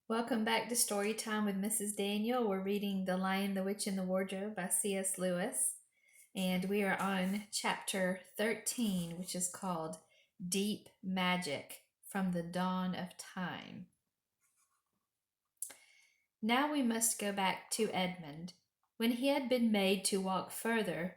Welcome back to Storytime with Mrs. Daniell. We're reading The Lion, the Witch, and the Wardrobe by C.S. Lewis. And we are on chapter 13, which is called Deep Magic from the Dawn of Time. Now we must go back to Edmund. When he had been made to walk further,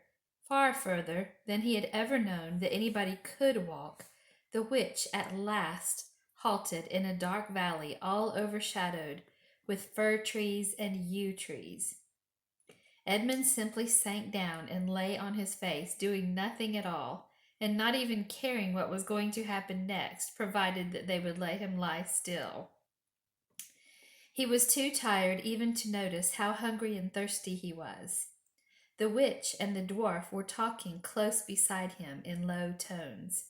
far further than he had ever known that anybody could walk, the witch at last halted in a dark valley all overshadowed with fir trees and yew trees. Edmund simply sank down and lay on his face, doing nothing at all, and not even caring what was going to happen next, provided that they would let him lie still. He was too tired even to notice how hungry and thirsty he was. The witch and the dwarf were talking close beside him in low tones.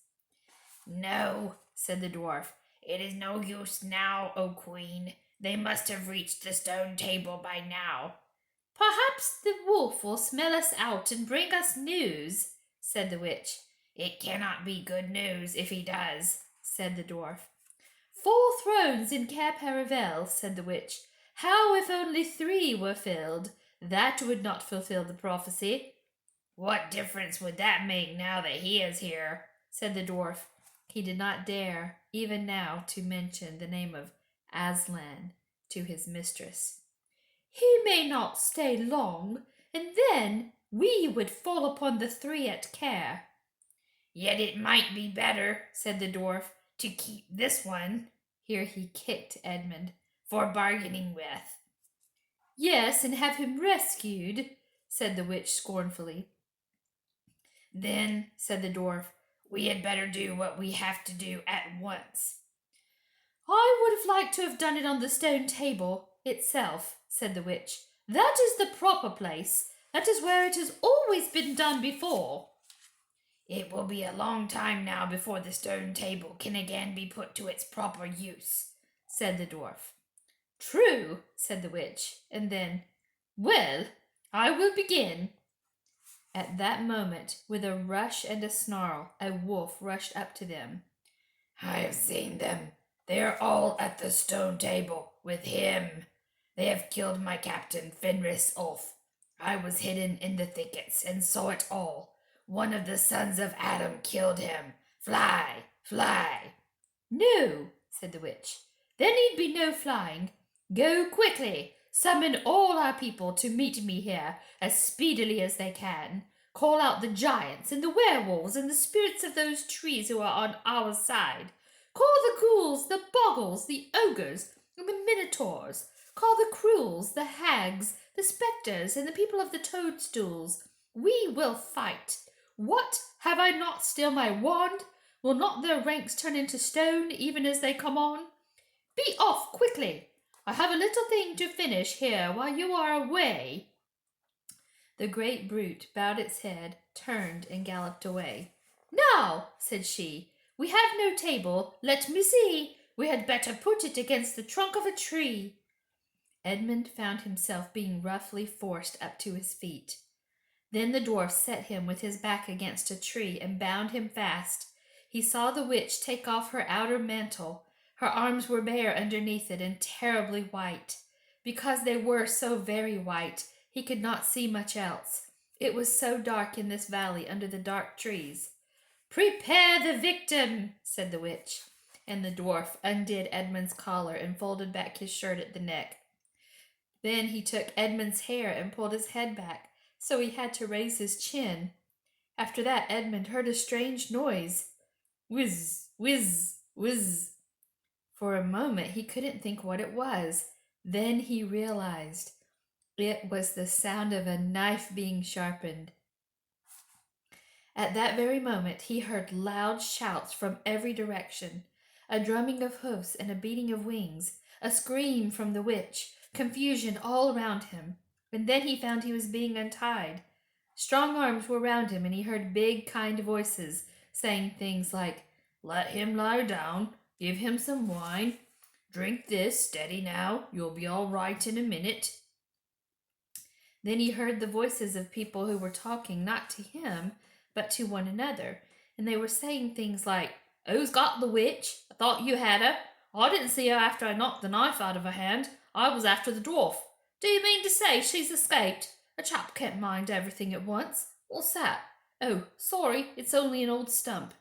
"No," said the dwarf, "it is no use now, O queen. They must have reached the stone table by now." "Perhaps the wolf will smell us out and bring us news," said the witch. "It cannot be good news if he does," said the dwarf. 4 thrones in Cair Paravel, said the witch. How if only 3 were filled? That would not fulfill the prophecy. "What difference would that make now that he is here?" said the dwarf. He did not dare, even now, to mention the name of Aslan to his mistress. "He may not stay long, and then we would fall upon the 3 at Cair." "Yet it might be better," said the dwarf, "to keep this one," here he kicked Edmund, "for bargaining with." "Yes, and have him rescued," said the witch scornfully. "Then," said the dwarf, "we had better do what we have to do at once." "I would have liked to have done it on the stone table itself," said the witch. "That is the proper place. That is where it has always been done before." "It will be a long time now before the stone table can again be put to its proper use," said the dwarf. "True," said the witch, and then, "Well, I will begin." At that moment, with a rush and a snarl, a wolf rushed up to them. "I have seen them. They are all at the stone table with him. They have killed my captain, Fenris Ulf. I was hidden in the thickets and saw it all. One of the sons of Adam killed him. Fly, fly." "No," said the witch. "There need be no flying. Go quickly. Summon all our people to meet me here as speedily as they can. Call out the giants and the werewolves and the spirits of those trees who are on our side. Call the ghouls, the boggles, the ogres, and the minotaurs. Call the cruels, the hags, the spectres, and the people of the toadstools. We will fight. What? Have I not still my wand? Will not their ranks turn into stone even as they come on? Be off quickly. I have a little thing to finish here while you are away." The great brute bowed its head, turned, and galloped away. "Now," said she, "we have no table. Let me see. We had better put it against the trunk of a tree." Edmund found himself being roughly forced up to his feet. Then the dwarf set him with his back against a tree and bound him fast. He saw the witch take off her outer mantle. Her arms were bare underneath it and terribly white. Because they were so very white, he could not see much else. It was so dark in this valley under the dark trees. "Prepare the victim," said the witch, and the dwarf undid Edmund's collar and folded back his shirt at the neck. Then he took Edmund's hair and pulled his head back, so he had to raise his chin. After that, Edmund heard a strange noise. Whiz, whiz, whiz. For a moment he couldn't think what it was. Then he realized it was the sound of a knife being sharpened. At that very moment he heard loud shouts from every direction, a drumming of hoofs and a beating of wings, a scream from the witch, confusion all around him. And then he found he was being untied. Strong arms were round him, and he heard big, kind voices saying things like, "Let him lie down. Give him some wine. Drink this. Steady now. You'll be all right in a minute." Then he heard the voices of people who were talking not to him, but to one another, and they were saying things like, "Who's got the witch? I thought you had her. I didn't see her after I knocked the knife out of her hand. I was after the dwarf. Do you mean to say she's escaped? A chap can't mind everything at once. What's that? Oh, sorry, it's only an old stump.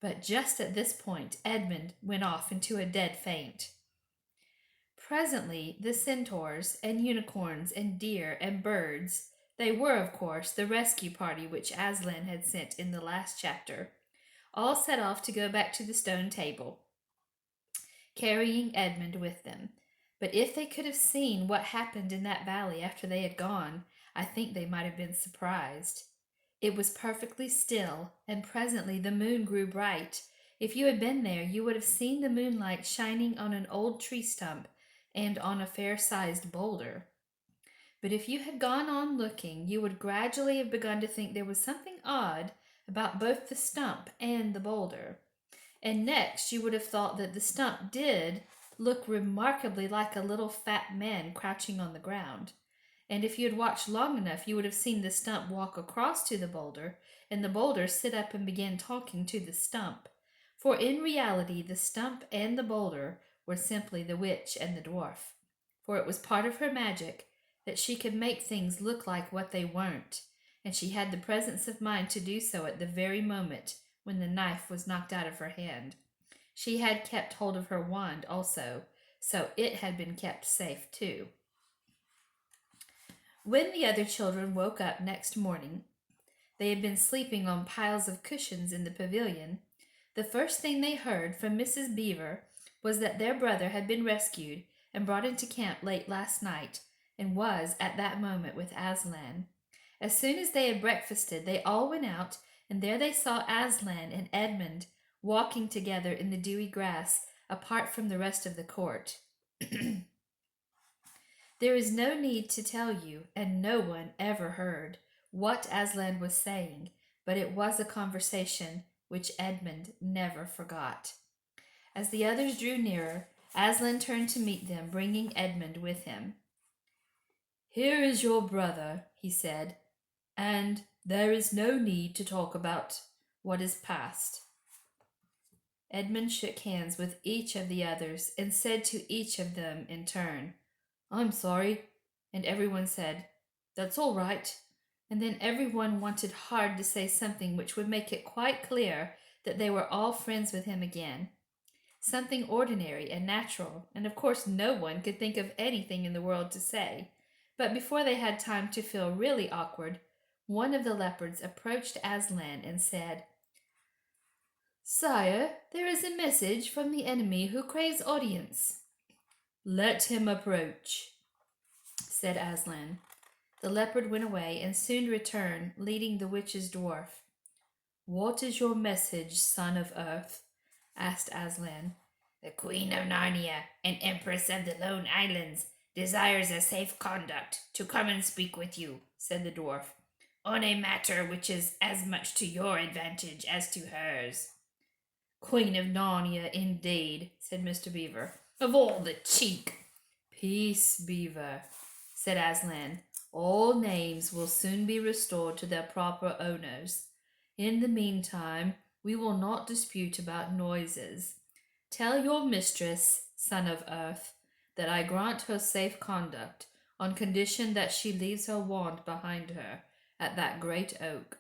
But just at this point, Edmund went off into a dead faint. Presently, the centaurs and unicorns and deer and birds, they were, of course, the rescue party which Aslan had sent in the last chapter, all set off to go back to the stone table, carrying Edmund with them. But if they could have seen what happened in that valley after they had gone, I think they might have been surprised. It was perfectly still, and presently the moon grew bright. If you had been there, you would have seen the moonlight shining on an old tree stump and on a fair-sized boulder. But if you had gone on looking, you would gradually have begun to think there was something odd about both the stump and the boulder. And next, you would have thought that the stump did look remarkably like a little fat man crouching on the ground. And if you had watched long enough, you would have seen the stump walk across to the boulder, and the boulder sit up and begin talking to the stump. For in reality, the stump and the boulder were simply the witch and the dwarf. For it was part of her magic that she could make things look like what they weren't, and she had the presence of mind to do so at the very moment when the knife was knocked out of her hand. She had kept hold of her wand also, so it had been kept safe too. When the other children woke up next morning, they had been sleeping on piles of cushions in the pavilion. The first thing they heard from Mrs. Beaver was that their brother had been rescued and brought into camp late last night, and was at that moment with Aslan. As soon as they had breakfasted, they all went out, and there they saw Aslan and Edmund walking together in the dewy grass, apart from the rest of the court. There is no need to tell you, and no one ever heard, what Aslan was saying, but it was a conversation which Edmund never forgot. As the others drew nearer, Aslan turned to meet them, bringing Edmund with him. "Here is your brother," he said, "and there is no need to talk about what is past." Edmund shook hands with each of the others and said to each of them in turn, "I'm sorry," and everyone said, "That's all right." And then everyone wanted hard to say something which would make it quite clear that they were all friends with him again. Something ordinary and natural, and of course no one could think of anything in the world to say. But before they had time to feel really awkward, one of the leopards approached Aslan and said, "Sire, there is a message from the enemy who craves audience." "Let him approach," said Aslan. The leopard went away and soon returned, leading the witch's dwarf. "What is your message, son of earth?" asked Aslan. "The Queen of Narnia and Empress of the Lone Islands desires a safe conduct to come and speak with you," said the dwarf, "on a matter which is as much to your advantage as to hers." "Queen of Narnia, indeed," said Mr. Beaver. "Of all the cheek!" "Peace, Beaver," said Aslan. "All names will soon be restored to their proper owners. In the meantime, we will not dispute about noises. Tell your mistress, son of earth, that I grant her safe conduct on condition that she leaves her wand behind her at that great oak."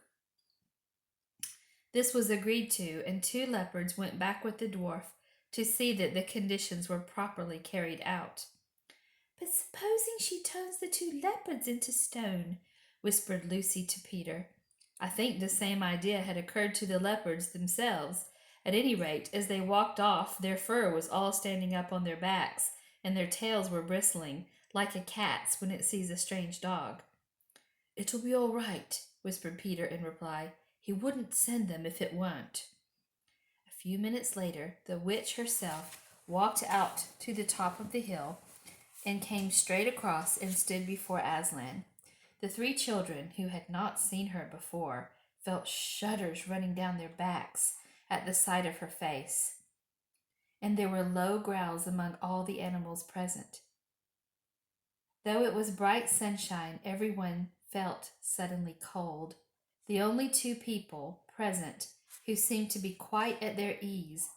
This was agreed to, and 2 leopards went back with the dwarf to see that the conditions were properly carried out. "But supposing she turns the 2 leopards into stone?" whispered Lucy to Peter. I think the same idea had occurred to the leopards themselves. At any rate, as they walked off, their fur was all standing up on their backs, and their tails were bristling, like a cat's when it sees a strange dog. "It'll be all right," whispered Peter in reply. "He wouldn't send them if it weren't." A few minutes later, the witch herself walked out to the top of the hill and came straight across and stood before Aslan. The 3 children, who had not seen her before, felt shudders running down their backs at the sight of her face, and there were low growls among all the animals present. Though it was bright sunshine, everyone felt suddenly cold. The only 2 people present who seemed to be quite at their ease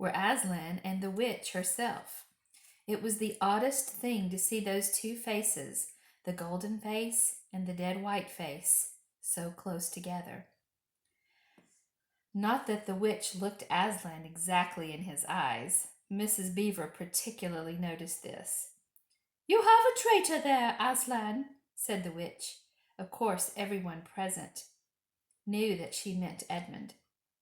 were Aslan and the witch herself. It was the oddest thing to see those two faces, the golden face and the dead white face, so close together. Not that the witch looked Aslan exactly in his eyes. Mrs. Beaver particularly noticed this. "You have a traitor there, Aslan," said the witch. Of course, everyone present knew that she meant Edmund.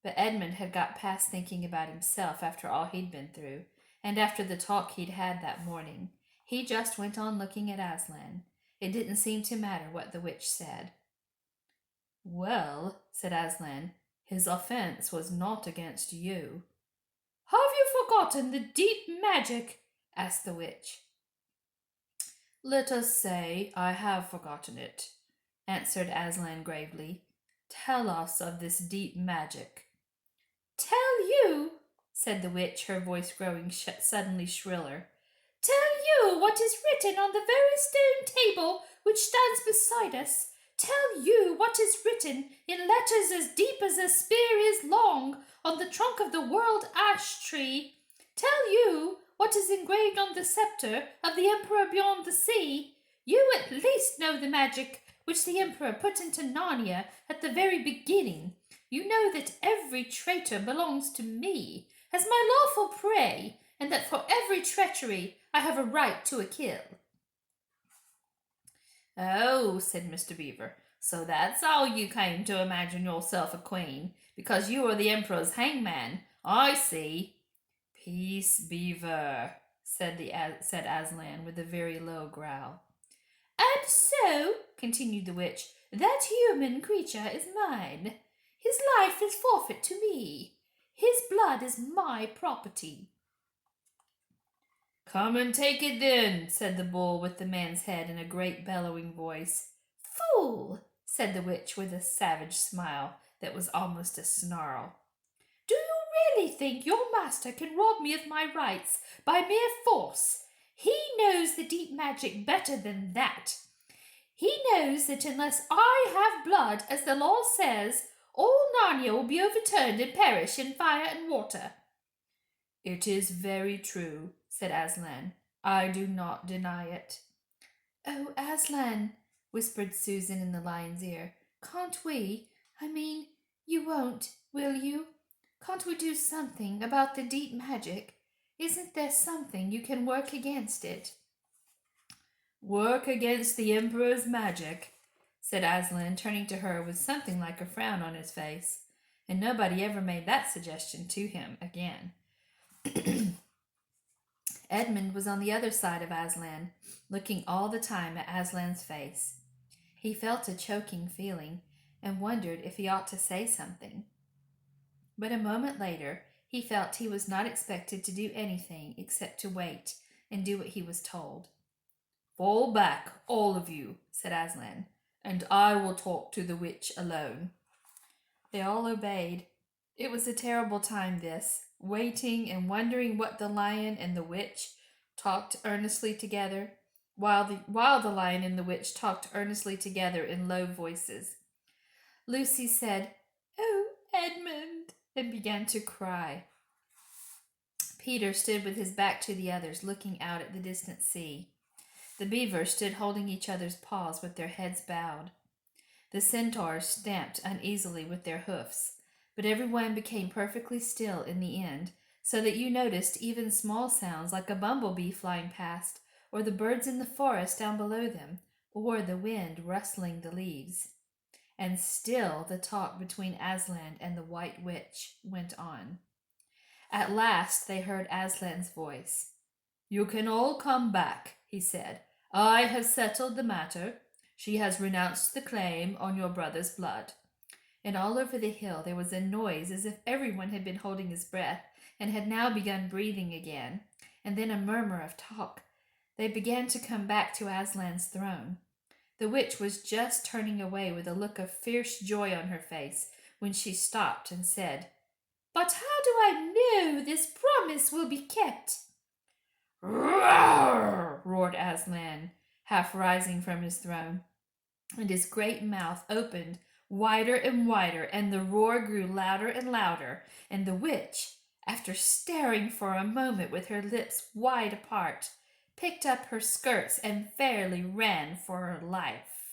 But Edmund had got past thinking about himself after all he'd been through, and after the talk he'd had that morning. He just went on looking at Aslan. It didn't seem to matter what the witch said. "Well," said Aslan, "his offence was not against you." "Have you forgotten the deep magic?" asked the witch. "Let us say I have forgotten it," answered Aslan gravely. "Tell us of this deep magic." "Tell you," said the witch, her voice growing suddenly shriller. "Tell you what is written on the very stone table which stands beside us. Tell you what is written in letters as deep as a spear is long on the trunk of the world ash tree. Tell you what is engraved on the scepter of the emperor beyond the sea. You at least know the magic which the emperor put into Narnia at the very beginning. You know that every traitor belongs to me as my lawful prey, and that for every treachery I have a right to a kill." "Oh," said Mr. Beaver, "so that's how you came to imagine yourself a queen, because you are the emperor's hangman. I see." "Peace, Beaver," said Aslan with a very low growl. "And so," continued the witch, "that human creature is mine. His life is forfeit to me. His blood is my property." "Come and take it then," said the bull with the man's head in a great bellowing voice. "Fool," said the witch with a savage smile that was almost a snarl. "Do you really think your master can rob me of my rights by mere force? He knows the deep magic better than that. He knows that unless I have blood, as the law says, all Narnia will be overturned and perish in fire and water." "It is very true," said Aslan. "I do not deny it." "Oh, Aslan," whispered Susan in the lion's ear, "can't we? You won't, will you? Can't we do something about the deep magic? Isn't there something you can work against it?" "Work against the Emperor's magic," said Aslan, turning to her with something like a frown on his face, and nobody ever made that suggestion to him again. Edmund was on the other side of Aslan, looking all the time at Aslan's face. He felt a choking feeling and wondered if he ought to say something. But a moment later, he felt he was not expected to do anything except to wait and do what he was told. "Fall back, all of you," said Aslan, "and I will talk to the witch alone." They all obeyed. It was a terrible time, this, waiting and wondering what the lion and the witch talked earnestly together, while the lion and the witch talked earnestly together in low voices. Lucy said, "Oh, Edmund," and began to cry. Peter stood with his back to the others, looking out at the distant sea. The beavers stood holding each other's paws with their heads bowed. The centaurs stamped uneasily with their hoofs, but everyone became perfectly still in the end, so that you noticed even small sounds like a bumblebee flying past, or the birds in the forest down below them, or the wind rustling the leaves. And still the talk between Aslan and the White Witch went on. At last they heard Aslan's voice. "You can all come back," he said. "I have settled the matter. She has renounced the claim on your brother's blood." And all over the hill there was a noise as if everyone had been holding his breath and had now begun breathing again, and then a murmur of talk. They began to come back to Aslan's throne. The witch was just turning away with a look of fierce joy on her face when she stopped and said, "But how do I know this promise will be kept?" "Roar!" roared Aslan, half rising from his throne, and his great mouth opened wider and wider, and the roar grew louder and louder, and the witch, after staring for a moment with her lips wide apart, picked up her skirts and fairly ran for her life.